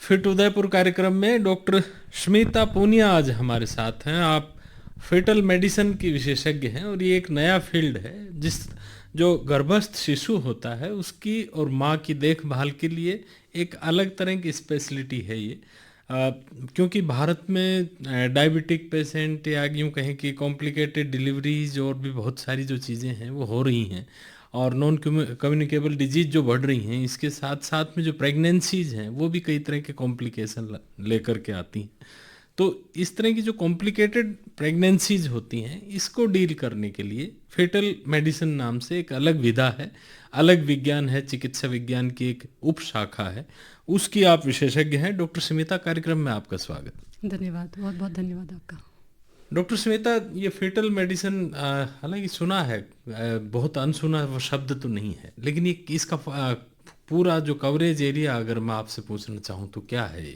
Fit Udaipur कार्यक्रम में doctor Smita Poonia आज हमारे साथ हैं। आप फेटल मेडिसिन की विशेषज्ञ हैं और ये एक नया फील्ड है जिस जो गर्भस्थ शिशु होता है उसकी और माँ की देखभाल के लिए एक अलग तरह की स्पेशलिटी है ये। क्योंकि भारत में डायबिटिक पेशेंट या यूँ कहें कि कॉम्प्लिकेटेड डिलीवरीज और भी बहुत सारी जो चीज़ें हैं वो हो रही हैं और नॉन कम्युनिकेबल डिजीज जो बढ़ रही हैं, इसके साथ साथ में जो प्रेगनेंसीज हैं वो भी कई तरह के कॉम्प्लिकेशन लेकर के आती हैं। तो इस तरह की जो कॉम्प्लिकेटेड प्रेगनेंसीज होती हैं इसको डील करने के लिए फेटल मेडिसिन नाम से एक अलग विधा है, अलग विज्ञान है, चिकित्सा विज्ञान की एक उप शाखा है, उसकी आप विशेषज्ञ हैं। डॉक्टर स्मिता, कार्यक्रम में आपका स्वागत। धन्यवाद, बहुत बहुत धन्यवाद आपका। डॉक्टर स्मिता, ये फेटल मेडिसिन हालांकि सुना है, बहुत अनसुना वो शब्द तो नहीं है, लेकिन ये इसका पूरा जो कवरेज एरिया अगर मैं आपसे पूछना चाहूँ तो क्या है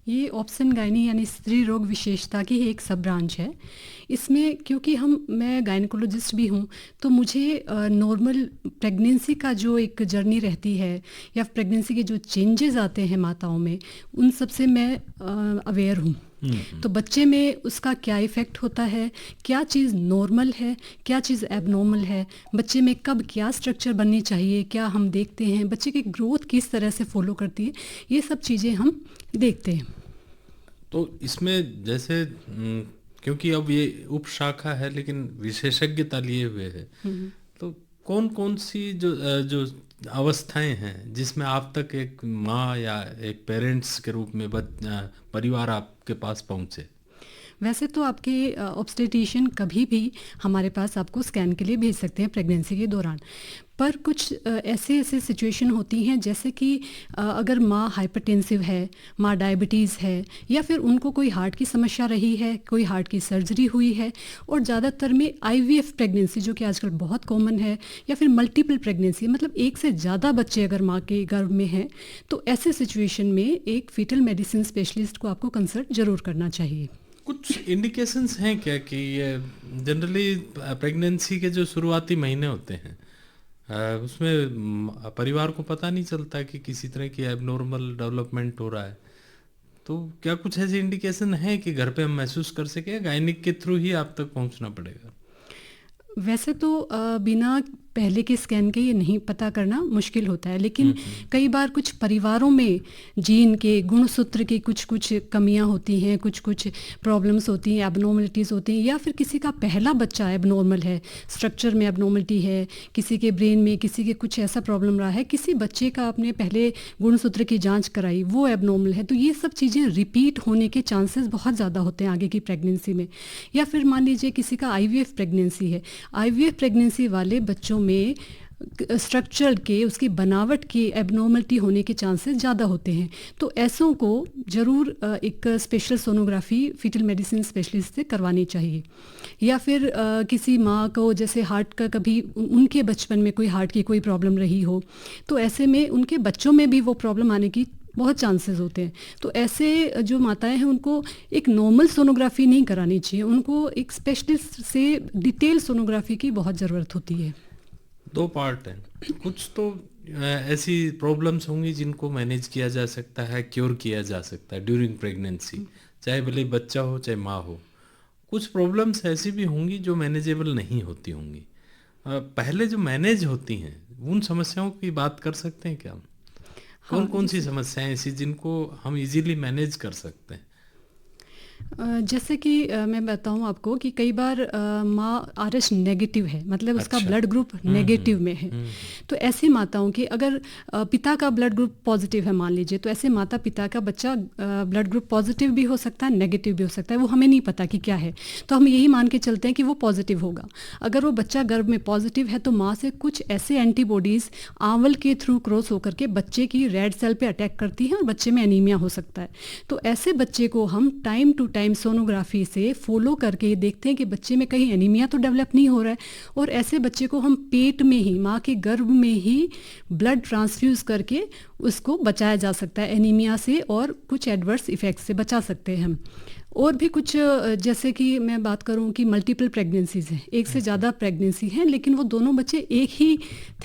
ये ऑप्शन गायनी यानी स्त्री रोग विशेषता की एक सब ब्रांच है। इसमें क्योंकि मैं गायनिकोलॉजिस्ट भी हूँ तो मुझे नॉर्मल प्रेगनेंसी का जो एक जर्नी रहती है या प्रेगनेंसी के जो चेंजेस आते हैं माताओं में, उन सब से मैं अवेयर हूँ। तो बच्चे में उसका क्या इफ़ेक्ट होता है, क्या चीज़ नॉर्मल है, क्या चीज़ एबनॉर्मल है, बच्चे में कब क्या स्ट्रक्चर बननी चाहिए, क्या हम देखते हैं, बच्चे की ग्रोथ किस तरह से फॉलो करती है, ये सब चीज़ें हम देखते हैं। तो इसमें जैसे क्योंकि अब ये उप शाखा है लेकिन विशेषज्ञता लिए हुए है, तो कौन कौन सी जो अवस्थाएं हैं जिसमें आप तक एक माँ या एक पेरेंट्स के रूप में परिवार आपके पास पहुँचे? वैसे तो आपके ऑब्स्टेट्रिशियन कभी भी हमारे पास आपको स्कैन के लिए भेज सकते हैं प्रेगनेंसी के दौरान, पर कुछ ऐसे सिचुएशन होती हैं जैसे कि अगर माँ हाइपरटेंसिव है, माँ डायबिटीज़ है, या फिर उनको कोई हार्ट की समस्या रही है, कोई हार्ट की सर्जरी हुई है, और ज़्यादातर में IVF प्रेगनेंसी जो कि आजकल बहुत कॉमन है, या फिर मल्टीपल प्रेगनेंसी, मतलब एक से ज़्यादा बच्चे अगर माँ के गर्भ में हैं, तो ऐसे सिचुएशन में एक फीटल मेडिसिन स्पेशलिस्ट को आपको कंसल्ट ज़रूर करना चाहिए। कुछ इंडिकेशंस हैं क्या कि जनरली प्रेगनेंसी के जो शुरुआती महीने होते हैं उसमें परिवार को पता नहीं चलता कि किसी तरह की एबनॉर्मल डेवलपमेंट हो रहा है, तो क्या कुछ ऐसे इंडिकेशन है कि घर पे हम महसूस कर सके, गायनिक के थ्रू ही आप तक पहुंचना पड़ेगा? वैसे तो बिना पहले के स्कैन के ये नहीं पता करना मुश्किल होता है, लेकिन कई बार कुछ परिवारों में जीन के गुणसूत्र की कुछ कमियां होती हैं, कुछ प्रॉब्लम्स होती हैं, एबनॉर्मलिटीज़ होती हैं, या फिर किसी का पहला बच्चा एबनॉर्मल है, स्ट्रक्चर में एबनॉर्मलिटी है, किसी के ब्रेन में किसी के कुछ ऐसा प्रॉब्लम रहा है, किसी बच्चे का आपने पहले गुणसूत्र की जाँच कराई वो एबनॉर्मल है, तो ये सब चीज़ें रिपीट होने के चांसेस बहुत ज़्यादा होते हैं आगे की प्रेगनेंसी में। या फिर मान लीजिए किसी का IVF प्रेगनेंसी है, IVF प्रेगनेंसी वाले बच्चों में स्ट्रक्चर के, उसकी बनावट की एबनॉर्मलिटी होने के चांसेस ज़्यादा होते हैं, तो ऐसों को ज़रूर एक special sonography fetal medicine specialist से करवानी चाहिए। या फिर किसी माँ को जैसे हार्ट का कभी उनके बचपन में कोई हार्ट की कोई प्रॉब्लम रही हो, तो ऐसे में उनके बच्चों में भी वो प्रॉब्लम आने की बहुत चांसेस होते हैं। तो ऐसे जो माताएं हैं उनको एक नॉर्मल सोनोग्राफी नहीं करानी चाहिए, उनको एक स्पेशलिस्ट से डिटेल सोनोग्राफी की बहुत ज़रूरत होती है। दो पार्ट हैं, कुछ तो ऐसी प्रॉब्लम्स होंगी जिनको मैनेज किया जा सकता है, क्योर किया जा सकता है ड्यूरिंग प्रेगनेंसी, चाहे भले बच्चा हो चाहे माँ हो। कुछ प्रॉब्लम्स ऐसी भी होंगी जो मैनेजेबल नहीं होती होंगी। पहले जो मैनेज होती हैं उन समस्याओं की बात कर सकते हैं क्या हम? कौन कौन सी समस्याएं ऐसी जिनको हम इजीली मैनेज कर सकते हैं? जैसे कि मैं बताऊं आपको कि कई बार माँ RH नेगेटिव है, मतलब उसका ब्लड ग्रुप नेगेटिव में है, तो ऐसी माताओं की अगर पिता का ब्लड ग्रुप पॉजिटिव है मान लीजिए, तो ऐसे माता पिता का बच्चा ब्लड ग्रुप पॉजिटिव भी हो सकता है, नेगेटिव भी हो सकता है, वो हमें नहीं पता कि क्या है, तो हम यही मान के चलते हैं कि वो पॉजिटिव होगा। अगर वो बच्चा गर्भ में पॉजिटिव है तो माँ से कुछ ऐसे एंटीबॉडीज़ आंवल के थ्रू क्रॉस होकर के बच्चे की रेड सेल पे अटैक करती हैं और बच्चे में एनीमिया हो सकता है। तो ऐसे बच्चे को हम टाइम टू टाइम सोनोग्राफी से फॉलो करके देखते हैं कि बच्चे में कहीं एनीमिया तो डेवलप नहीं हो रहा है, और ऐसे बच्चे को हम पेट में ही, माँ के गर्भ में ही ब्लड ट्रांसफ्यूज़ करके उसको बचाया जा सकता है एनीमिया से, और कुछ एडवर्स इफ़ेक्ट से बचा सकते हैं हम। और भी कुछ जैसे कि मैं बात करूं कि मल्टीपल प्रेगनेंसीज हैं, एक से ज़्यादा प्रेगनेंसी हैं, लेकिन वो दोनों बच्चे एक ही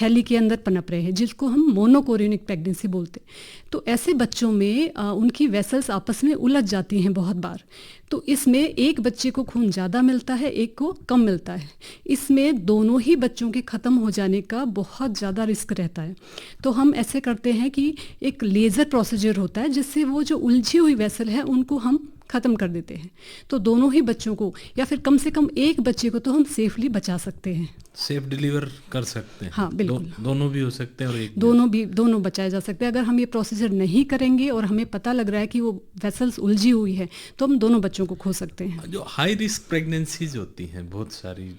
थैली के अंदर पनप रहे हैं, जिसको हम मोनोकोरियोनिक प्रेगनेंसी बोलते हैं। तो ऐसे बच्चों में उनकी वेसल्स आपस में उलझ जाती हैं बहुत बार। तो इसमें एक बच्चे को खून ज़्यादा मिलता है, एक को कम मिलता है। इसमें दोनों ही बच्चों के ख़त्म हो जाने का बहुत ज़्यादा रिस्क रहता है। तो हम ऐसे करते हैं कि एक लेज़र प्रोसीजर होता है, जिससे वो जो उलझी हुई वेसल है उनको हम ख़त्म कर देते हैं। तो दोनों ही बच्चों को, या फिर कम से कम एक बच्चे को तो हम सेफली बचा सकते हैं, सेफ डिलीवर कर सकते हैं। हाँ बिल्कुल, दोनों भी हो सकते हैं और एक दोनों बचाए जा सकते हैं। अगर हम ये प्रोसीजर नहीं करेंगे और हमें पता लग रहा है कि वो वेसल्स उलझी हुई है, तो हम दोनों बच्चों को खो सकते हैं। जो हाई रिस्क प्रेगनेंसीज होती हैं बहुत सारी,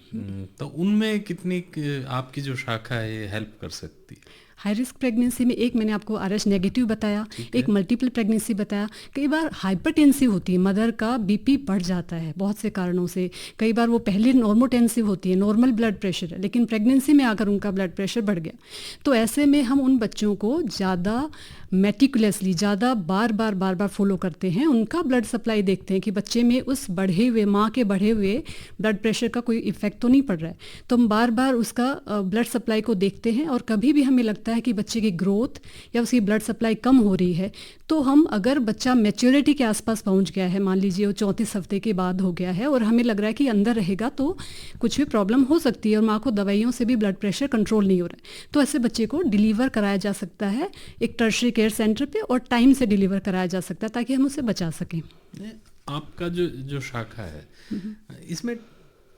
तो उनमें कितनी आपकी जो शाखा है हेल्प कर सकती है? हाई रिस्क प्रेगनेंसी में एक मैंने आपको RH नेगेटिव बताया, एक मल्टीपल प्रेगनेंसी बताया। कई बार हाइपरटेंसिव होती है, मदर का BP बढ़ जाता है बहुत से कारणों से। कई बार वो पहले नॉर्मोटेंसिव होती है, नॉर्मल ब्लड प्रेशर है, लेकिन प्रेगनेंसी में आकर उनका ब्लड प्रेशर बढ़ गया। तो ऐसे में हम उन बच्चों को ज़्यादा मेटिकुलसली, ज़्यादा बार बार फॉलो करते हैं, उनका ब्लड सप्लाई देखते हैं कि बच्चे में उस बढ़े हुए, माँ के बढ़े हुए ब्लड प्रेशर का कोई इफेक्ट तो नहीं पड़ रहा है। तो हम बार बार उसका ब्लड सप्लाई को देखते हैं, और कभी भी हमें लगता है कि बच्चे की ग्रोथ या उसकी ब्लड सप्लाई कम हो रही है, तो हम, अगर बच्चा मैच्योरिटी के आसपास पहुंच गया है, मान लीजिए वो 34 हफ्ते के बाद हो गया है, और हमें लग रहा है कि अंदर रहेगा तो कुछ भी प्रॉब्लम हो सकती है और माँ को दवाइयों से भी ब्लड प्रेशर कंट्रोल नहीं हो रहा है, तो ऐसे बच्चे को डिलीवर कराया जा सकता है एक टर्शरी केयर सेंटर पे, और टाइम से डिलीवर कराया जा सकता है ताकि हम उसे बचा सकें। आपका जो शाखा है, इसमें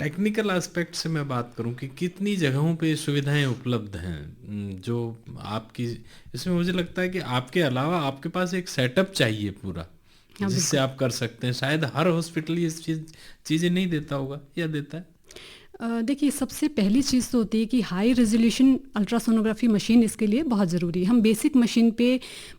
टेक्निकल एस्पेक्ट से मैं बात करूं कि कितनी जगहों पे सुविधाएं उपलब्ध हैं जो आपकी, इसमें मुझे लगता है कि आपके अलावा आपके पास एक सेटअप चाहिए पूरा, जिससे आप कर सकते हैं। शायद हर हॉस्पिटल ये चीज़ें नहीं देता होगा, या देता है? देखिए, सबसे पहली चीज़ तो होती है कि हाई रेजोल्यूशन अल्ट्रासोनोग्राफी मशीन इसके लिए बहुत ज़रूरी है। हम बेसिक मशीन पे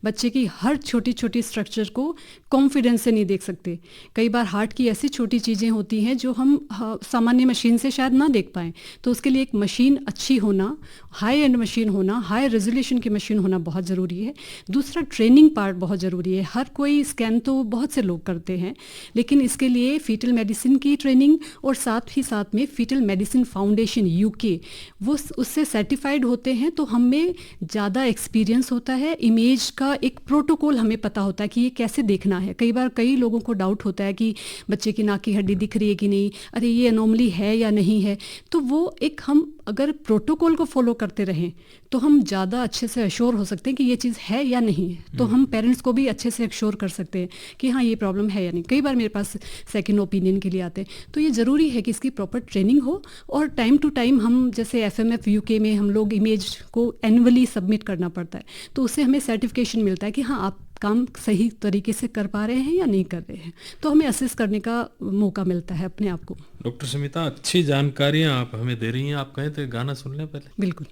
बच्चे की हर छोटी छोटी स्ट्रक्चर को कॉन्फिडेंस से नहीं देख सकते। कई बार हार्ट की ऐसी छोटी चीज़ें होती हैं जो हम सामान्य मशीन से शायद ना देख पाएँ, तो उसके लिए एक मशीन अच्छी होना, हाई एंड मशीन होना, हाई रेजोल्यूशन की मशीन होना बहुत ज़रूरी है। दूसरा, ट्रेनिंग पार्ट बहुत ज़रूरी है। हर कोई स्कैन तो बहुत से लोग करते हैं, लेकिन इसके लिए फीटल मेडिसिन की ट्रेनिंग, और साथ ही साथ में फीटल मेडिसिन फाउंडेशन UK, वो उससे सर्टिफाइड होते हैं, तो हमें ज़्यादा एक्सपीरियंस होता है। इमेज का एक प्रोटोकॉल हमें पता होता है कि ये कैसे देखना है। कई बार कई लोगों को डाउट होता है कि बच्चे की नाक की हड्डी दिख रही है कि नहीं, अरे ये एनोमली है या नहीं है, तो वो एक, हम अगर प्रोटोकॉल को फॉलो करते रहें तो हम ज़्यादा अच्छे से अश्योर हो सकते हैं कि ये चीज़ है या नहीं है। तो हम पेरेंट्स को भी अच्छे से अश्योर कर सकते हैं कि हाँ ये प्रॉब्लम है या नहीं। कई बार मेरे पास सेकंड ओपिनियन के लिए आते हैं, तो ये ज़रूरी है कि इसकी प्रॉपर ट्रेनिंग हो, और टाइम टू टाइम हम, जैसे FMF UK में हम लोग इमेज को एनुअली सबमिट करना पड़ता है, तो उससे हमें सर्टिफिकेशन मिलता है कि हाँ आप काम सही तरीके से कर पा रहे हैं या नहीं कर रहे हैं, तो हमें असेस करने का मौका मिलता है अपने आप को। डॉक्टर स्मिता, अच्छी जानकारियाँ आप हमें दे रही हैं। आप कहें तो गाना सुन लें पहले? बिल्कुल।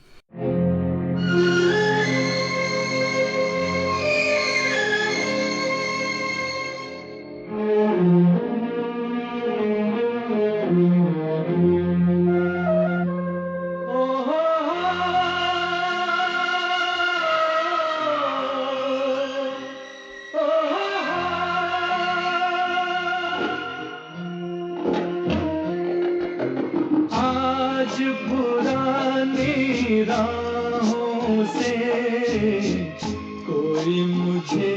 पुरानी राहों से कोई मुझे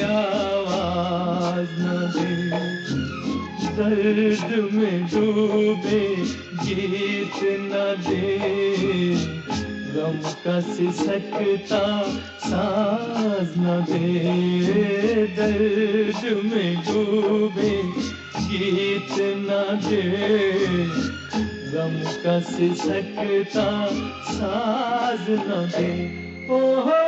आवाज न दे, दर्द में डूबे गीत न दे, गम का सिसकता साज न दे, दर्द में डूबे गीत न दे, गम का सिसकता साज न दे। ओ हो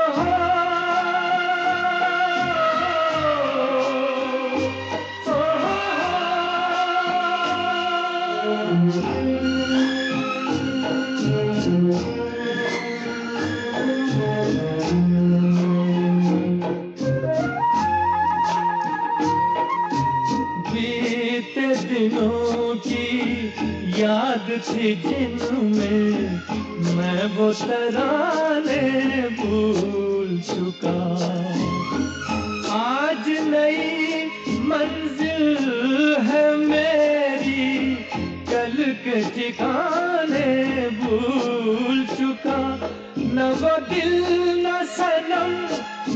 बीते दिनों की याद थी जिनमें मैं वो तराने भूल चुका। आज नई मंजिल ठिकाने भूल चुका, न वो दिल न सनम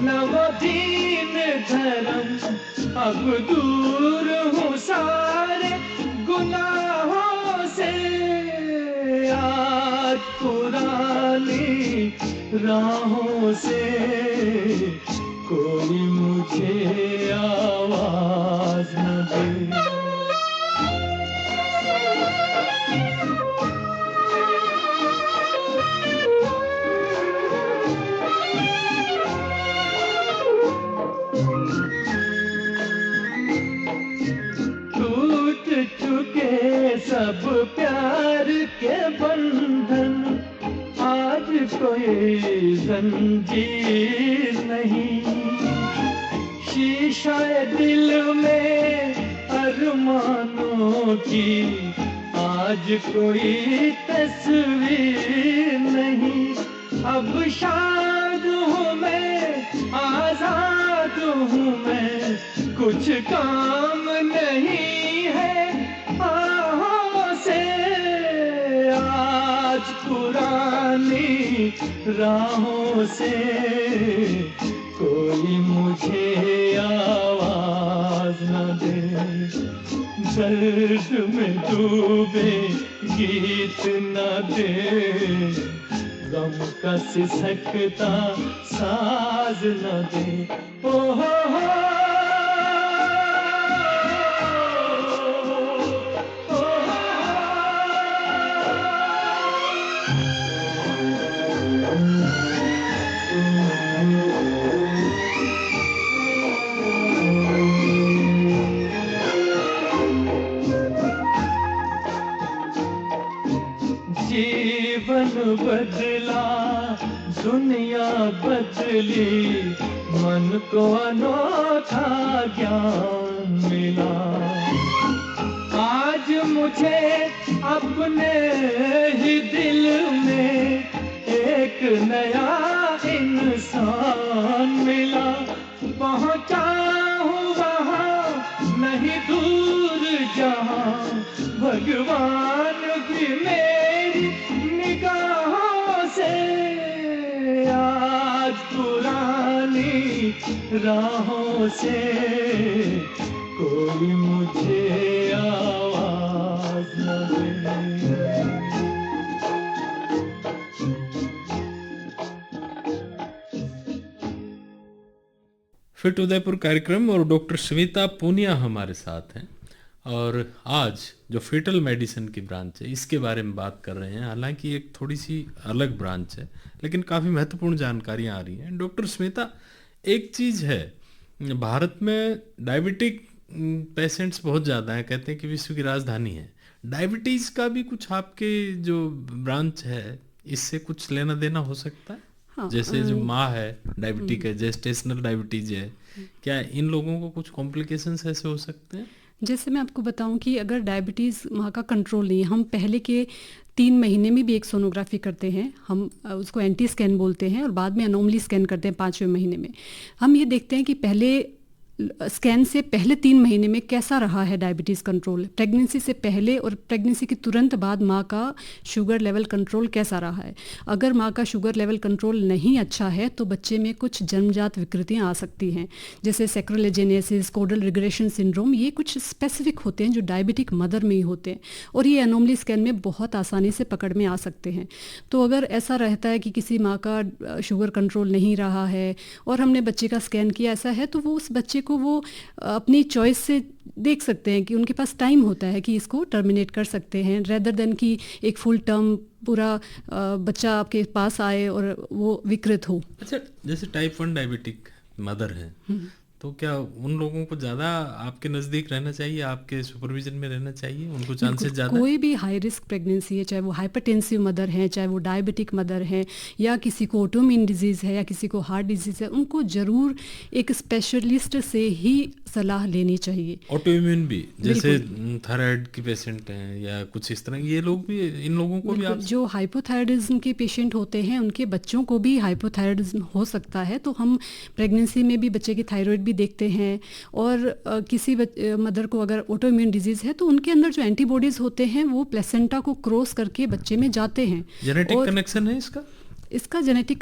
न वो दीन धर्म, अब दूर हूँ सारे गुनाहों से। आज पुरानी राहों से कोई मुझे आवाज न दे। सब प्यार के बंधन, आज कोई जंजीर नहीं, शीशा दिल में अरमानों की आज कोई तस्वीर नहीं। अब शाद हूँ मैं, आजाद हूँ मैं, कुछ काम नहीं है आहों से। आज पुरानी राहों से कोई मुझे आवाज न दे। दर्द में डूबे गीत न दे, गम का सिसकता साज न दे। ओ हो जीवन बदला, दुनिया बदली, मन को अनोखा ज्ञान मिला। आज मुझे अपने ही दिल में एक नया इंसान मिला। पहुंचा हूँ वहाँ नहीं दूर जहाँ, भगवान भी मेरी निगाहों से। आज पुरानी राहों से कोई मुझे आवाज न दे। फिट उदयपुर कार्यक्रम और डॉक्टर स्मिता पूनिया हमारे साथ हैं, और आज जो फीटल मेडिसिन की ब्रांच है इसके बारे में बात कर रहे हैं। हालांकि एक थोड़ी सी अलग ब्रांच है, लेकिन काफ़ी महत्वपूर्ण जानकारियां आ रही हैं। डॉक्टर स्मिता, एक चीज़ है, भारत में डायबिटिक पेशेंट्स बहुत ज़्यादा हैं, कहते हैं कि विश्व की राजधानी है। डायबिटीज़ का भी कुछ आपके जो ब्रांच है इससे कुछ लेना देना हो सकता है? हाँ, जैसे जो माँ है डायबिटिक है, जेस्टेशनल डायबिटीज है, क्या इन लोगों को कुछ कॉम्प्लिकेशंस ऐसे हो सकते हैं? जैसे मैं आपको बताऊं कि अगर डायबिटीज़ माँ का कंट्रोल नहीं है, हम पहले के 3 महीने में भी एक सोनोग्राफी करते हैं, हम उसको एंटी स्कैन बोलते हैं, और बाद में अनोमली स्कैन करते हैं 5वें महीने में। हम ये देखते हैं कि पहले स्कैन से पहले 3 महीने में कैसा रहा है डायबिटीज़ कंट्रोल, प्रेगनेंसी से पहले और प्रेगनेंसी के तुरंत बाद माँ का शुगर लेवल कंट्रोल कैसा रहा है। अगर माँ का शुगर लेवल कंट्रोल नहीं अच्छा है तो बच्चे में कुछ जन्मजात विकृतियाँ आ सकती हैं, जैसे सैक्रोलेजेनेसिस, कोडल रिग्रेशन सिंड्रोम। ये कुछ स्पेसिफिक होते हैं जो डायबिटिक मदर में ही होते हैं, और ये एनोमली स्कैन में बहुत आसानी से पकड़ में आ सकते हैं। तो अगर ऐसा रहता है कि किसी माँ का शुगर कंट्रोल नहीं रहा है और हमने बच्चे का स्कैन किया, ऐसा है, तो वो उस बच्चे को वो अपनी चॉइस से देख सकते हैं कि उनके पास टाइम होता है कि इसको टर्मिनेट कर सकते हैं, रेदर देन कि एक फुल टर्म पूरा बच्चा आपके पास आए और वो विकृत हो। अच्छा, जैसे टाइप 1 डायबिटिक मदर है, तो क्या उन लोगों को ज़्यादा आपके नज़दीक रहना चाहिए, आपके सुपरविजन में रहना चाहिए? उनको चांसेस ज़्यादा? कोई भी हाई रिस्क प्रेगनेंसी है, चाहे वो हाइपरटेंसिव मदर है, चाहे वो डायबिटिक मदर है, या किसी को ऑटोइम्यून डिजीज़ है, या किसी को हार्ट डिजीज़ है, उनको ज़रूर एक स्पेशलिस्ट से ही सलाह लेनी चाहिए। ऑटोइम्यून भी, जैसे थायराइड के पेशेंट हैं या कुछ इस तरह, ये लोग भी, इन लोगों को भी आप जो हाइपोथायराइडिज्म के पेशेंट होते हैं उनके बच्चों को भी हाइपोथायराइडिज्म हो सकता है, तो हम प्रेगनेंसी में भी बच्चे की थायराइड भी देखते हैं। और किसी मदर को अगर ऑटोइम्यून डिजीज़ है तो उनके अंदर जो एंटीबॉडीज़ होते हैं वो प्लेसेंटा को क्रॉस करके बच्चे में जाते हैं। जेनेटिक कनेक्शन है इसका जेनेटिक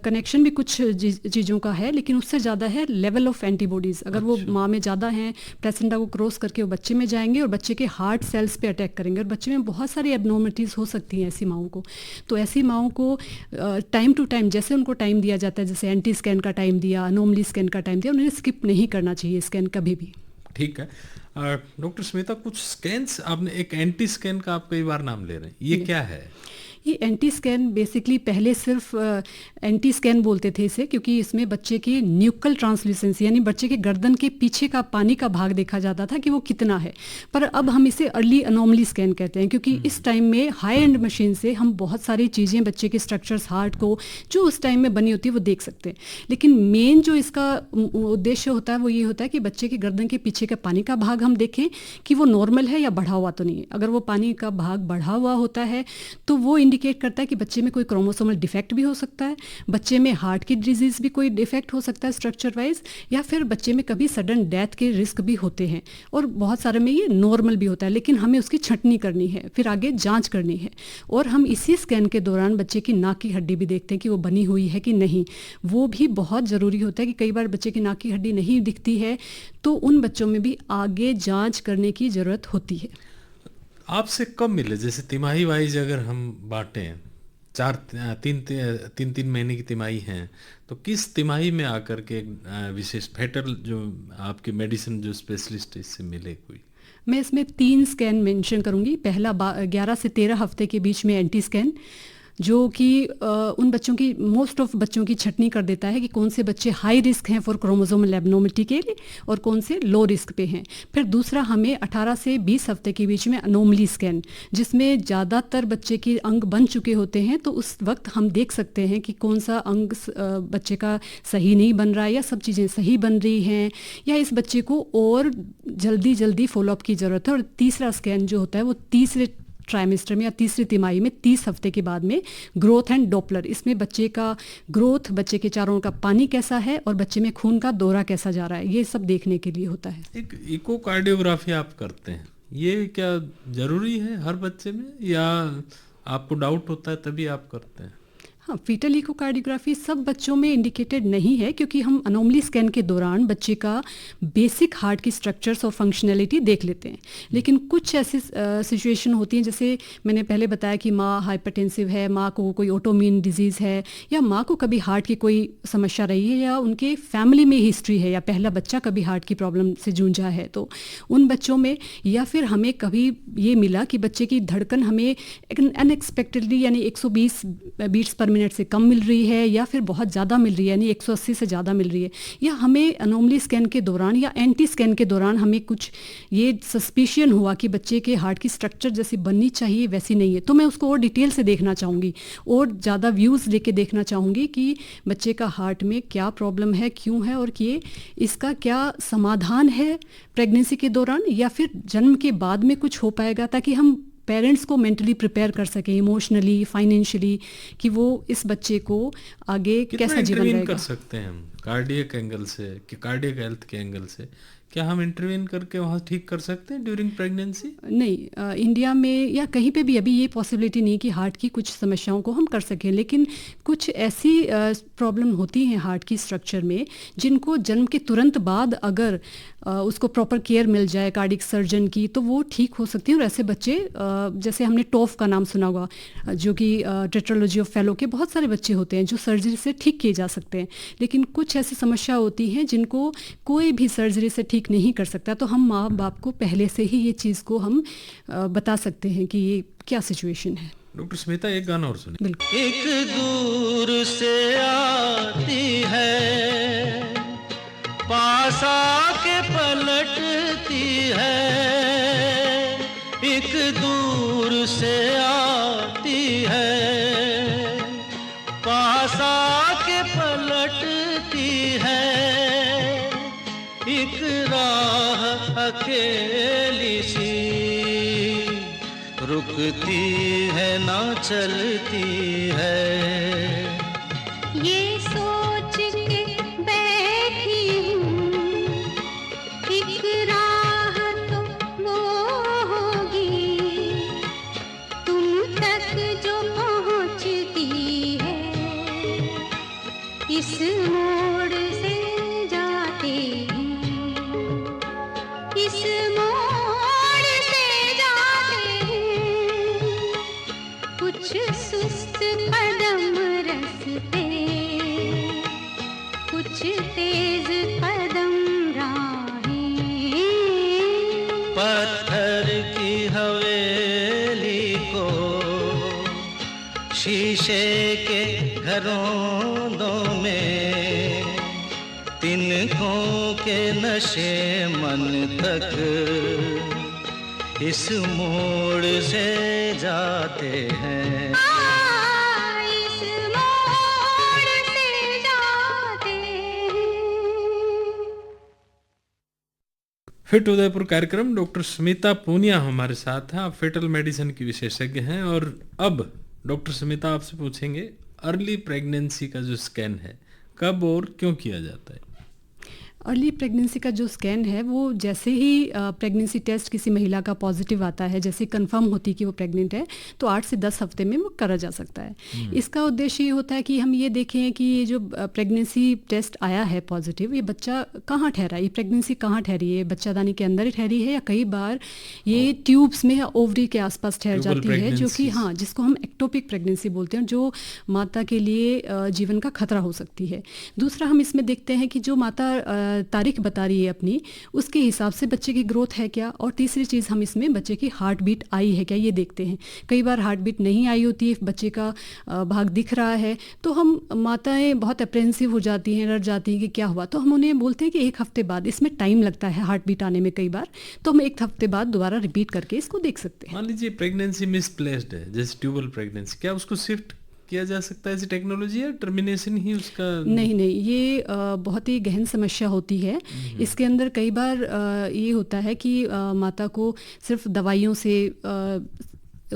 कनेक्शन भी कुछ चीज़ों का है, लेकिन उससे ज़्यादा है लेवल ऑफ एंटीबॉडीज़। अगर वो माँ में ज़्यादा हैं, प्लेसेंटा को क्रॉस करके वो बच्चे में जाएंगे और बच्चे के हार्ट सेल्स पे अटैक करेंगे और बच्चे में बहुत सारी एबनॉर्मलिटीज़ हो सकती हैं ऐसी माँओं को। तो ऐसी माँओं को टाइम टू टाइम, जैसे उनको टाइम दिया जाता है, जैसे एंटी स्कैन का टाइम दिया, अनोमली स्कैन का टाइम दिया, उन्हें स्किप नहीं करना चाहिए स्कैन कभी भी। ठीक है। डॉक्टर स्मिता, कुछ स्कैन्स आपने, एक एंटी स्कैन का आप कई बार नाम ले रहे हैं, ये क्या है? ये एंटी स्कैन बेसिकली पहले सिर्फ एंटी स्कैन बोलते थे इसे, क्योंकि इसमें बच्चे की न्यूकल ट्रांसल्यूसेंसी यानी बच्चे के गर्दन के पीछे का पानी का भाग देखा जाता था कि वो कितना है। पर अब हम इसे अर्ली अनोमली स्कैन कहते हैं, क्योंकि इस टाइम में हाई एंड मशीन से हम बहुत सारी चीज़ें बच्चे के स्ट्रक्चर्स, हार्ट को जो उस टाइम में बनी होती है वो देख सकते हैं। लेकिन मेन जो इसका उद्देश्य होता है वो ये होता है कि बच्चे के गर्दन के पीछे का पानी का भाग हम देखें कि वो नॉर्मल है या बढ़ा हुआ तो नहीं है। अगर वो पानी का भाग बढ़ा हुआ होता है तो वो इंडिकेट करता है कि बच्चे में कोई क्रोमोसोमल डिफेक्ट भी हो सकता है, बच्चे में हार्ट की डिजीज़ भी कोई डिफेक्ट हो सकता है स्ट्रक्चर वाइज, या फिर बच्चे में कभी सडन डेथ के रिस्क भी होते हैं। और बहुत सारे में ये नॉर्मल भी होता है, लेकिन हमें उसकी छंटनी करनी है, फिर आगे जांच करनी है। और हम इसी स्कैन के दौरान बच्चे की नाक की हड्डी भी देखते हैं कि वो बनी हुई है कि नहीं। वो भी बहुत ज़रूरी होता है कि कई बार बच्चे की नाक की हड्डी नहीं दिखती है तो उन बच्चों में भी आगे जाँच करने की ज़रूरत होती है। आपसे कब मिले, जैसे तिमाही वाइज अगर हम बांटें, तीन महीने की तिमाही हैं, तो किस तिमाही में आकर के विशेष फेटल जो आपके मेडिसिन जो स्पेशलिस्ट इससे मिले कोई? मैं इसमें 3 स्कैन मेंशन करूंगी। पहला 11 से 13 हफ्ते के बीच में एंटी स्कैन, जो कि उन बच्चों की, मोस्ट ऑफ बच्चों की छटनी कर देता है कि कौन से बच्चे हाई रिस्क हैं फॉर क्रोमोसोमल एबनॉर्मलिटी के लिए और कौन से लो रिस्क पे हैं। फिर दूसरा हमें 18 से 20 हफ्ते के बीच में अनोमली स्कैन, जिसमें ज़्यादातर बच्चे के अंग बन चुके होते हैं, तो उस वक्त हम देख सकते हैं कि कौन सा अंग बच्चे का सही नहीं बन रहा है या सब चीज़ें सही बन रही हैं, या इस बच्चे को और जल्दी फॉलोअप की ज़रूरत है। और तीसरा स्कैन जो होता है वो तीसरे ट्राइमेस्टर में या तीसरी तिमाही में 30 हफ्ते के बाद में ग्रोथ एंड डॉपलर, इसमें बच्चे का ग्रोथ, बच्चे के चारों ओर का पानी कैसा है और बच्चे में खून का दौरा कैसा जा रहा है, ये सब देखने के लिए होता है। एक इकोकार्डियोग्राफी आप करते हैं, ये क्या जरूरी है हर बच्चे में या आपको डाउट होता है तभी आप करते हैं? हाँ, फीटल इकोकार्डियोग्राफी सब बच्चों में इंडिकेटेड नहीं है, क्योंकि हम अनोमली स्कैन के दौरान बच्चे का बेसिक हार्ट की स्ट्रक्चर्स और फंक्शनैलिटी देख लेते हैं। लेकिन कुछ ऐसी सिचुएशन होती हैं, जैसे मैंने पहले बताया कि माँ हाइपरटेंसिव है, माँ को कोई ऑटोइम्यून डिजीज़ है, या माँ को कभी हार्ट की कोई समस्या रही है, या उनके फैमिली में हिस्ट्री है, या पहला बच्चा कभी हार्ट की प्रॉब्लम से जूझा है, तो उन बच्चों में, या फिर हमें कभी ये मिला कि बच्चे की धड़कन हमें अनएक्सपेक्टेडली यानी 120 बीट्स पर मिनट से कम मिल रही है, या फिर बहुत ज़्यादा मिल रही है यानी 180 से ज़्यादा मिल रही है, या हमें अनोमली स्कैन के दौरान या एंटी स्कैन के दौरान हमें कुछ ये सस्पिशन हुआ कि बच्चे के हार्ट की स्ट्रक्चर जैसी बननी चाहिए वैसी नहीं है, तो मैं उसको और डिटेल से देखना चाहूँगी और ज़्यादा व्यूज़ लेके देखना चाहूँगी कि बच्चे का हार्ट में क्या प्रॉब्लम है, क्यों है, और कि इसका क्या समाधान है प्रेगनेंसी के दौरान या फिर जन्म के बाद में कुछ हो पाएगा, ताकि हम पेरेंट्स को मेंटली प्रिपेयर कर सकें, इमोशनली, फाइनेंशियली, कि वो इस बच्चे को आगे कैसा जीवन रहेगा। कर सकते हैं हम कार्डियक एंगल से, कि कार्डियक हेल्थ के एंगल से क्या हम इंटरवीन करके वहाँ ठीक कर सकते हैं ड्यूरिंग प्रेगनेंसी? नहीं, इंडिया में या कहीं पे भी अभी ये पॉसिबिलिटी नहीं कि हार्ट की कुछ समस्याओं को हम कर सकें, लेकिन कुछ ऐसी प्रॉब्लम होती हैं हार्ट की स्ट्रक्चर में जिनको जन्म के तुरंत बाद अगर उसको प्रॉपर केयर मिल जाए कार्डियक सर्जन की, तो वो ठीक हो सकती हैं। और ऐसे बच्चे, जैसे हमने टॉफ का नाम सुना होगा, जो कि टेट्रालॉजी ऑफ फेलो के बहुत सारे बच्चे होते हैं जो सर्जरी से ठीक किए जा सकते हैं, लेकिन कुछ ऐसी समस्या होती हैं जिनको कोई भी सर्जरी से ठीक नहीं कर सकता, तो हम माँ बाप को पहले से ही ये चीज़ को हम बता सकते हैं कि ये क्या सिचुएशन है। डॉक्टर स्मिता, एक गाना और सुनिए। बिल्कुल। एक दूर से आती है, पास आके पलटती है, एक दूर से आती है, पास आके पलटती है, एक एक राह अकेली सी, रुकती है ना चलती है। ये सोच के बैठी हूँ, एक राह तो वो होगी तुम तक जो पहुँचती है। इस मोड़ से जाते हैं, इस मोड़ से जाते हैं, कुछ सुस्त कदम रस्ते, कुछ तेज कदम राहें। पत्थर की हवेली को शीशे के घरों में, तिनकों के नशे मन तक इस मोड़ से जाते हैं। इस मोड़ से जाते हैं। फिट उदयपुर कार्यक्रम, डॉक्टर स्मिता पूनिया हमारे साथ हैं। आप फेटल मेडिसिन की विशेषज्ञ हैं। और अब डॉक्टर स्मिता आपसे पूछेंगे, अर्ली प्रेगनेंसी का जो स्कैन है कब और क्यों किया जाता है? अर्ली प्रेगनेंसी का जो स्कैन है वो जैसे ही प्रेगनेंसी टेस्ट किसी महिला का पॉजिटिव आता है, जैसे कंफर्म होती है कि वो प्रेग्नेंट है, तो 8 से 10 हफ्ते में वो करा जा सकता है। इसका उद्देश्य ये होता है कि हम ये देखें कि ये जो प्रेगनेंसी टेस्ट आया है पॉजिटिव, ये बच्चा कहाँ ठहरा है, ये प्रेगनेंसी कहाँ ठहरी है, बच्चादानी के अंदर ही ठहरी है या कई बार ये ट्यूब्स में या ओवरी के आसपास ठहर जाती है, जो कि हाँ, जिसको हम एक्टोपिक प्रेगनेंसी बोलते हैं, जो माता के लिए जीवन का खतरा हो सकती है। दूसरा हम इसमें देखते हैं कि जो माता तारीख बता रही है अपनी, उसके हिसाब से बच्चे की ग्रोथ है क्या। और तीसरी चीज़ हम इसमें बच्चे की हार्ट बीट आई है क्या, ये देखते हैं। कई बार हार्ट बीट नहीं आई होती है, बच्चे का भाग दिख रहा है, तो हम माताएं बहुत अप्रेंसिव हो जाती हैं, डर जाती हैं कि क्या हुआ। तो हम उन्हें बोलते हैं कि 1 हफ्ते बाद, इसमें टाइम लगता है हार्ट बीट आने में कई बार, तो हम 1 हफ्ते बाद दोबारा रिपीट करके इसको देख सकते हैं। मान लीजिए प्रेगनेंसी मिसप्लेस्ड है, जैसे ट्यूबल प्रेगनेंसी, क्या उसको शिफ्ट किया जा सकता है ऐसी टेक्नोलॉजी, या टर्मिनेशन ही उसका? नहीं, ये बहुत ही गहन समस्या होती है। इसके अंदर कई बार ये होता है कि माता को सिर्फ दवाइयों से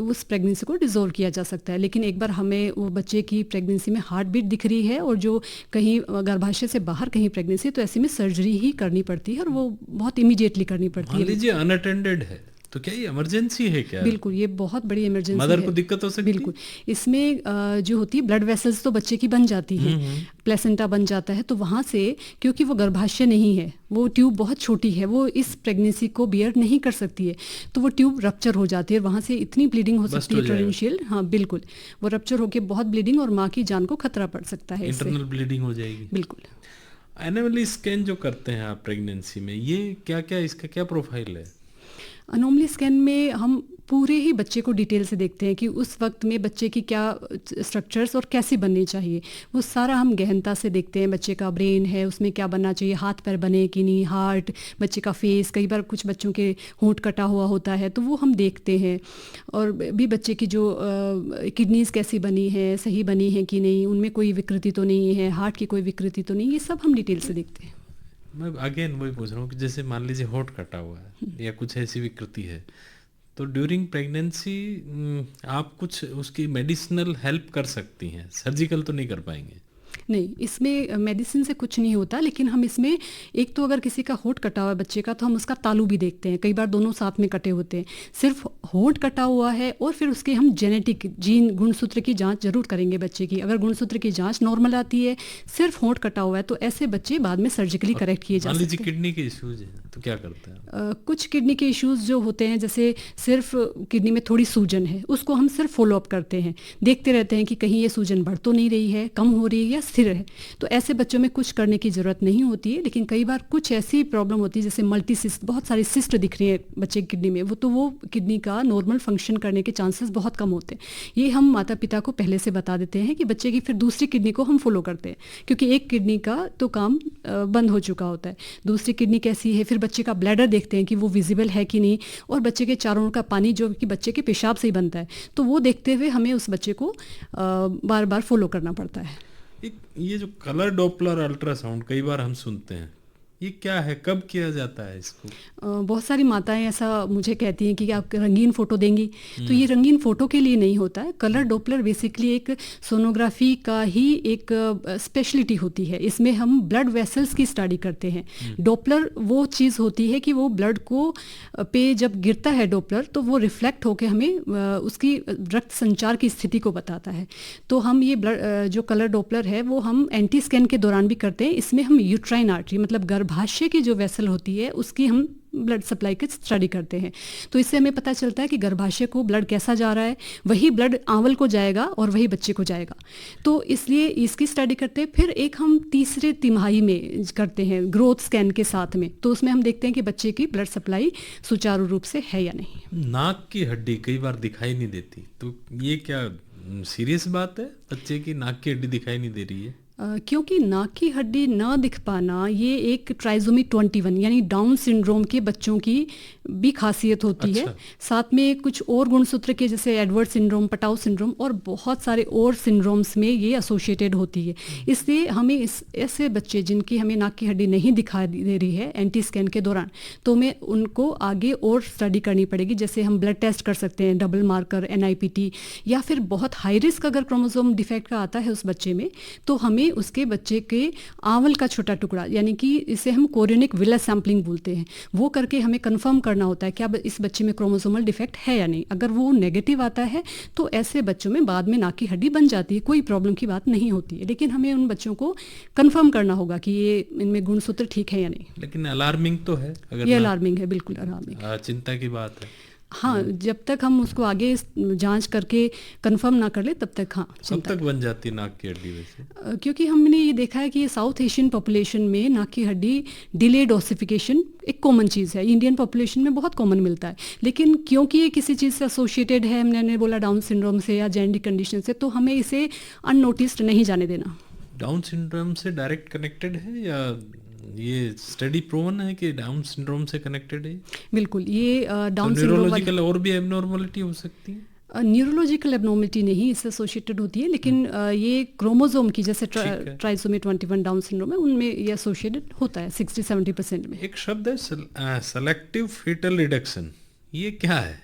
उस प्रेगनेंसी को डिसॉल्व किया जा सकता है, लेकिन एक बार हमें वो बच्चे की प्रेगनेंसी में हार्ट बीट दिख रही है और जो कहीं गर्भाशय से बाहर कहीं प्रेगनेंसी, तो ऐसे में सर्जरी ही करनी पड़ती है और वो बहुत इमीडिएटली करनी पड़ती है। मान लीजिए अनअटेंडेड है, तो क्या ये इमरजेंसी है क्या? बिल्कुल, ये बहुत बड़ी इमरजेंसी है। मदर को दिक्कत हो सकती है? बिल्कुल। इसमें जो होती है ब्लड वेसल्स तो बच्चे की बन जाती हैं, प्लेसेंटा बन जाता है, तो वहाँ से क्योंकि वो गर्भाशय नहीं है, वो ट्यूब बहुत छोटी है, वो इस प्रेगनेंसी को बियर नहीं कर सकती है, तो वो ट्यूब रप्चर हो जाती है, वहाँ से इतनी ब्लीडिंग हो सकती है टॉरेंशियल, हाँ बिल्कुल, वो रप्चर होकर बहुत ब्लीडिंग और माँ की जान को खतरा पड़ सकता है, इंटरनल ब्लीडिंग हो जाएगी। बिल्कुल। एनोमली स्कैन जो करते हैं आप प्रेगनेंसी में, ये क्या क्या, इसका क्या प्रोफाइल है? अनोमली स्कैन में हम पूरे ही बच्चे को डिटेल से देखते हैं कि उस वक्त में बच्चे की क्या स्ट्रक्चर्स और कैसे बननी चाहिए, वो सारा हम गहनता से देखते हैं। बच्चे का ब्रेन है, उसमें क्या बनना चाहिए, हाथ पैर बने कि नहीं, हार्ट, बच्चे का फेस, कई बार कुछ बच्चों के होंठ कटा हुआ होता है तो वो हम देखते हैं, और भी बच्चे की जो किडनीज कैसी बनी है, सही बनी है कि नहीं, उनमें कोई विकृति तो नहीं है, हार्ट की कोई विकृति तो नहीं, ये सब हम डिटेल से देखते हैं। मैं अगेन वही पूछ रहा हूँ कि जैसे मान लीजिए होंठ कटा हुआ है या कुछ ऐसी विकृति है, तो ड्यूरिंग प्रेगनेंसी आप कुछ उसकी मेडिसिनल हेल्प कर सकती हैं, सर्जिकल तो नहीं कर पाएंगे? नहीं, इसमें मेडिसिन से कुछ नहीं होता, लेकिन हम इसमें एक तो अगर किसी का होंठ कटा हुआ है बच्चे का, तो हम उसका तालू भी देखते हैं, कई बार दोनों साथ में कटे होते हैं। सिर्फ होंठ कटा हुआ है और फिर उसके हम जेनेटिक जीन गुणसूत्र की जांच जरूर करेंगे बच्चे की। अगर गुणसूत्र की जांच नॉर्मल आती है, सिर्फ होंठ कटा हुआ है, तो ऐसे बच्चे बाद में सर्जिकली करेक्ट किए जा सकते हैं। किडनी के इश्यूज हैं तो क्या करते हैं? कुछ किडनी के इश्यूज जो होते हैं, जैसे सिर्फ किडनी में थोड़ी सूजन है, उसको हम सिर्फ फॉलोअप करते हैं, देखते रहते हैं कि कहीं ये सूजन बढ़ तो नहीं रही है, कम हो रही है या स्थिर है। तो ऐसे बच्चों में कुछ करने की ज़रूरत नहीं होती है, लेकिन कई बार कुछ ऐसी प्रॉब्लम होती है जैसे मल्टी सिस्ट, बहुत सारी सिस्ट दिख रही है बच्चे की किडनी में, वो किडनी का नॉर्मल फंक्शन करने के चांसेस बहुत कम होते हैं। ये हम माता पिता को पहले से बता देते हैं कि बच्चे की फिर दूसरी किडनी को हम फॉलो करते हैं, क्योंकि एक किडनी का तो काम बंद हो चुका होता है, दूसरी किडनी कैसी है, फिर बच्चे का ब्लैडर देखते हैं कि वो विजिबल है कि नहीं, और बच्चे के चारों ओर का पानी जो कि बच्चे के पेशाब से ही बनता है, तो वो देखते हुए हमें उस बच्चे को बार बार फॉलो करना पड़ता है। ये जो कलर डॉपलर अल्ट्रासाउंड कई बार हम सुनते हैं, ये क्या है, कब किया जाता है इसको? बहुत सारी माताएं ऐसा मुझे कहती हैं कि आप रंगीन फ़ोटो देंगी, तो ये रंगीन फ़ोटो के लिए नहीं होता है। कलर डॉपलर बेसिकली एक सोनोग्राफी का ही एक स्पेशलिटी होती है। इसमें हम ब्लड वेसल्स की स्टडी करते हैं। डॉपलर वो चीज़ होती है कि वो ब्लड को पे जब गिरता है डॉपलर, तो वो रिफ्लेक्ट होकर हमें उसकी रक्त संचार की स्थिति को बताता है। तो हम ये ब्लड जो कलर डॉपलर है वो हम एंटी स्कैन के दौरान भी करते हैं। इसमें हम यूट्राइन आर्टरी मतलब गर्भाशय की जो वेसल होती है उसकी हम ब्लड सप्लाई की स्टडी करते हैं। तो इससे हमें पता चलता है कि गर्भाशय को ब्लड कैसा जा रहा है, वही ब्लड आंवल को जाएगा और वही बच्चे को जाएगा। तो इसलिए इसकी स्टडी करते हैं। फिर एक हम तीसरे तिमाही में करते हैं ग्रोथ स्कैन के साथ में, तो उसमें हम देखते हैं कि बच्चे की ब्लड सप्लाई सुचारू रूप से है या नहीं। नाक की हड्डी कई बार दिखाई नहीं देती, तो ये क्या सीरियस बात है? बच्चे की नाक की हड्डी दिखाई नहीं दे रही है? क्योंकि नाक की हड्डी न दिख पाना ये एक ट्राइसोमी 21 यानी डाउन सिंड्रोम के बच्चों की भी खासियत होती है। साथ में कुछ और गुणसूत्र के जैसे एडवर्ड सिंड्रोम, पटाउ सिंड्रोम और बहुत सारे और सिंड्रोम्स में ये एसोसिएटेड होती है। इसलिए हमें ऐसे बच्चे जिनकी हमें नाक की हड्डी नहीं दिखाई दे रही है एंटी स्कैन के दौरान, तो हमें उनको आगे और स्टडी करनी पड़ेगी। जैसे हम ब्लड टेस्ट कर सकते हैं, डबल मार्कर, NIPT, या फिर बहुत हाई रिस्क अगर क्रोमोसोम डिफेक्ट का आता है उस बच्चे में, तो हमें उसके बच्चे के आंवल का छोटा टुकड़ा यानी कि इसे हम कोरियोनिक विलस सैम्पलिंग बोलते हैं, वो करके हमें कंफर्म करना होता है कि इस बच्चे में क्रोमोसोमल डिफेक्ट है या नहीं। अगर वो नेगेटिव आता है तो ऐसे बच्चों में बाद में नाक की हड्डी बन जाती है, कोई प्रॉब्लम की बात नहीं होती है। लेकिन हमें उन बच्चों को कंफर्म करना होगा कि ये इनमें गुणसूत्र ठीक है या नहीं। लेकिन अलार्मिंग तो है, अगर ये अलार्मिंग है, बिल्कुल अलार्मिंग, चिंता की बात है। हाँ, जब तक हम उसको आगे जांच करके कंफर्म ना कर ले तब तक हाँ कब तक बन जाती है नाक की हड्डी वैसे? क्योंकि हमने ये देखा है कि साउथ एशियन पॉपुलेशन में नाक की हड्डी डिलेड ओसिफिकेशन एक कॉमन चीज़ है। इंडियन पॉपुलेशन में बहुत कॉमन मिलता है, लेकिन क्योंकि ये किसी चीज़ से एसोसिएटेड है, हमने बोला डाउन सिंड्रोम से या जेनेटिक कंडीशन से, तो हमें इसे अननोटिस्ड नहीं जाने देना। डाउन सिंड्रोम से डायरेक्ट कनेक्टेड है या ये स्टडी प्रूवन है कि डाउन सिंड्रोम से कनेक्टेड है? बिल्कुल, ये डाउन तो न्यूरोलॉजिकल और भी एबनॉर्मलिटी हो सकती है? न्यूरोलॉजिकल एबनॉर्मलिटी नहीं इससे एसोसिएटेड होती है, लेकिन ये क्रोमोसोम की जैसे ट्राइसोमी 21 डाउन सिंड्रोम है उनमें ये एसोसिएटेड होता है 60-70% में। एक शब्द है सेलेक्टिव फीटल रिडक्शन, ये क्या है?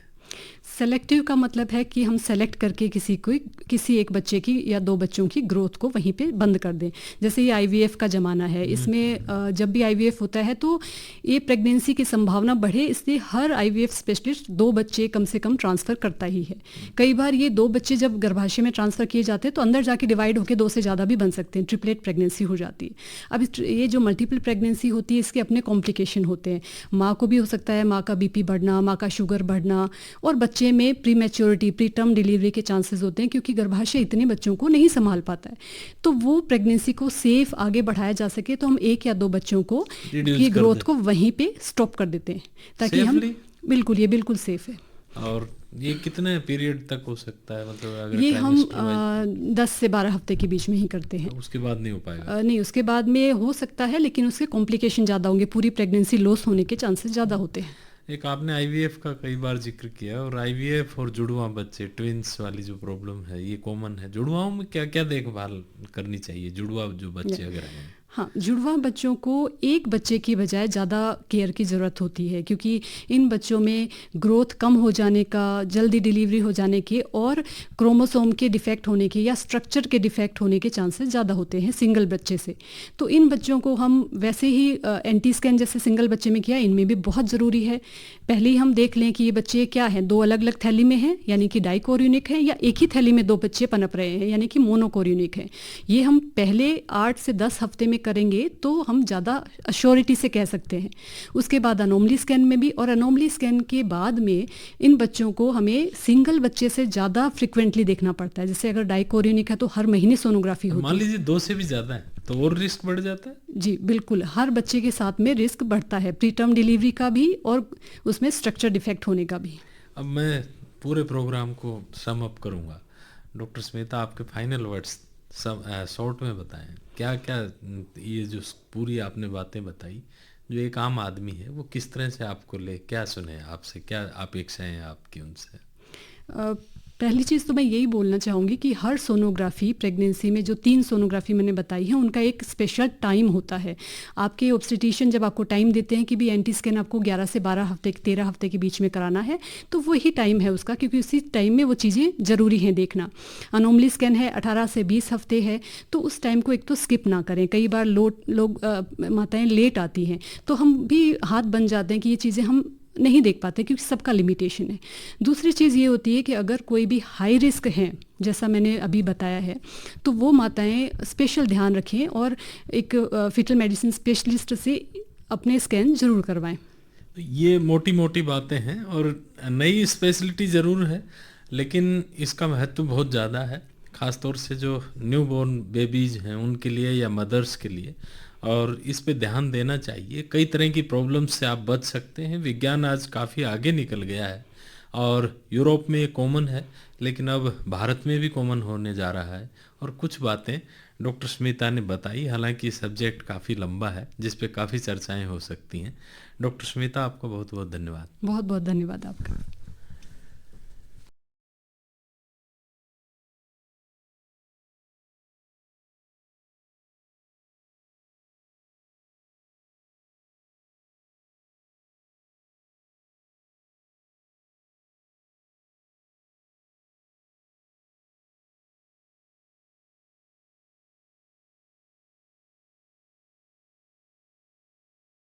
सेलेक्टिव का मतलब है कि हम सेलेक्ट करके किसी एक बच्चे की या दो बच्चों की ग्रोथ को वहीं पे बंद कर दें। जैसे ये IVF का ज़माना है, इसमें जब भी IVF होता है तो ये प्रेगनेंसी की संभावना बढ़े, इसलिए हर IVF स्पेशलिस्ट 2 बच्चे कम से कम ट्रांसफ़र करता ही है। कई बार ये 2 बच्चे जब गर्भाशय में ट्रांसफ़र किए जाते हैं तो अंदर जाके डिवाइड होकर 2 से ज़्यादा भी बन सकते हैं, ट्रिपलेट प्रेगनेंसी हो जाती है। अब ये जो मल्टीपल प्रेगनेंसी होती है इसके अपने कॉम्प्लिकेशन होते हैं। माँ को भी हो सकता है, माँ का BP बढ़ना, माँ का शुगर बढ़ना, और बच्चे में pre maturity, pre term delivery के चांसेस होते हैं क्योंकि गर्भाशय इतने बच्चों को नहीं संभाल पाता है। तो वो प्रेगनेंसी को सेफ आगे बढ़ाया जा सके तो हम 1 या 2 बच्चों को की ग्रोथ को वहीं पे स्टॉप कर देते हैं ताकि हम बिल्कुल, ये बिल्कुल सेफ है। और ये कितने पीरियड तक हो सकता है, मतलब अगर ये हम 10 से 12 हफ्ते के बीच में ही करते हैं। उसके बाद नहीं हो पाएगा? नहीं, उसके बाद में हो सकता है लेकिन उसके कॉम्प्लिकेशन ज़्यादा होंगे, पूरी प्रेगनेंसी लॉस होने के चांसेस ज़्यादा होते हैं। एक आपने IVF का कई बार जिक्र किया, और IVF और जुड़वा बच्चे, ट्विंस वाली जो प्रॉब्लम है ये कॉमन है। जुड़वाओं में क्या क्या देखभाल करनी चाहिए, जुड़वा जो बच्चे अगर हैं? हाँ, जुड़वा बच्चों को एक बच्चे की बजाय ज़्यादा केयर की ज़रूरत होती है क्योंकि इन बच्चों में ग्रोथ कम हो जाने का, जल्दी डिलीवरी हो जाने के और क्रोमोसोम के डिफेक्ट होने के या स्ट्रक्चर के डिफेक्ट होने के चांसेस ज़्यादा होते हैं सिंगल बच्चे से। तो इन बच्चों को हम वैसे ही एंटी स्कैन जैसे सिंगल बच्चे में किया, इनमें भी बहुत ज़रूरी है। पहले ही हम देख लें कि ये बच्चे क्या हैं, 2 अलग अलग थैली में हैं यानी कि डाइकोरियोनिक है, या एक ही थैली में 2 बच्चे पनप रहे हैं यानी कि मोनोकोरियोनिक है। ये हम पहले 8 से 10 हफ्ते में करेंगे तो हम ज़्यादा अश्योरिटी से कह सकते हैं। उसके बाद अनोमली स्कैन में भी, और अनोमली स्कैन के बाद में इन बच्चों को हमें सिंगल बच्चे से ज़्यादा फ्रिक्वेंटली देखना पड़ता है। जैसे अगर डाइकोरियोनिक है तो हर महीने सोनोग्राफी होती है। मान लीजिए 2 से भी ज़्यादा है तो और रिस्क बढ़ जाता है? जी बिल्कुल, हर बच्चे के साथ में रिस्क बढ़ता है, प्री टर्म डिलीवरी का भी और उसमें स्ट्रक्चर डिफेक्ट होने का भी। अब मैं पूरे प्रोग्राम को सम अप करूँगा। डॉक्टर स्मिता, आपके फाइनल वर्ड्स शॉर्ट में बताएं, क्या क्या ये जो पूरी आपने बातें बताई, जो एक आम आदमी है वो किस तरह से आपको ले क्या सुने, आपसे क्या अपेक्षाएं हैं आपकी उनसे? पहली चीज़ तो मैं यही बोलना चाहूँगी कि हर सोनोग्राफी प्रेगनेंसी में जो 3 सोनोग्राफी मैंने बताई है उनका एक स्पेशल टाइम होता है। आपके ऑब्स्टेट्रिशियन जब आपको टाइम देते हैं कि भी एंटी स्कैन आपको 11 से 12 हफ्ते 13 हफ्ते के बीच में कराना है, तो वही टाइम है उसका, क्योंकि उसी टाइम में वो चीज़ें ज़रूरी हैं देखना। अनोमली स्कैन है 18 से 20 हफ्ते है, तो उस टाइम को एक तो स्किप ना करें। कई बार लोग माताएँ लेट आती हैं तो हम भी हाथ बन जाते हैं कि ये चीज़ें हम नहीं देख पाते, क्योंकि सबका लिमिटेशन है। दूसरी चीज़ ये होती है कि अगर कोई भी हाई रिस्क है, जैसा मैंने अभी बताया है, तो वो माताएं स्पेशल ध्यान रखें और एक फीटल मेडिसिन स्पेशलिस्ट से अपने स्कैन ज़रूर करवाएं। ये मोटी मोटी बातें हैं और नई स्पेशलिटी ज़रूर है, लेकिन इसका महत्व बहुत ज़्यादा है, ख़ास तौर से जो न्यू बॉर्न बेबीज़ हैं उनके लिए या मदर्स के लिए, और इस पे ध्यान देना चाहिए। कई तरह की प्रॉब्लम्स से आप बच सकते हैं। विज्ञान आज काफ़ी आगे निकल गया है और यूरोप में ये कॉमन है, लेकिन अब भारत में भी कॉमन होने जा रहा है। और कुछ बातें डॉक्टर स्मिता ने बताई, हालांकि सब्जेक्ट काफ़ी लंबा है जिस पे काफ़ी चर्चाएं हो सकती हैं। डॉक्टर स्मिता, आपका बहुत बहुत धन्यवाद। बहुत बहुत धन्यवाद आपका।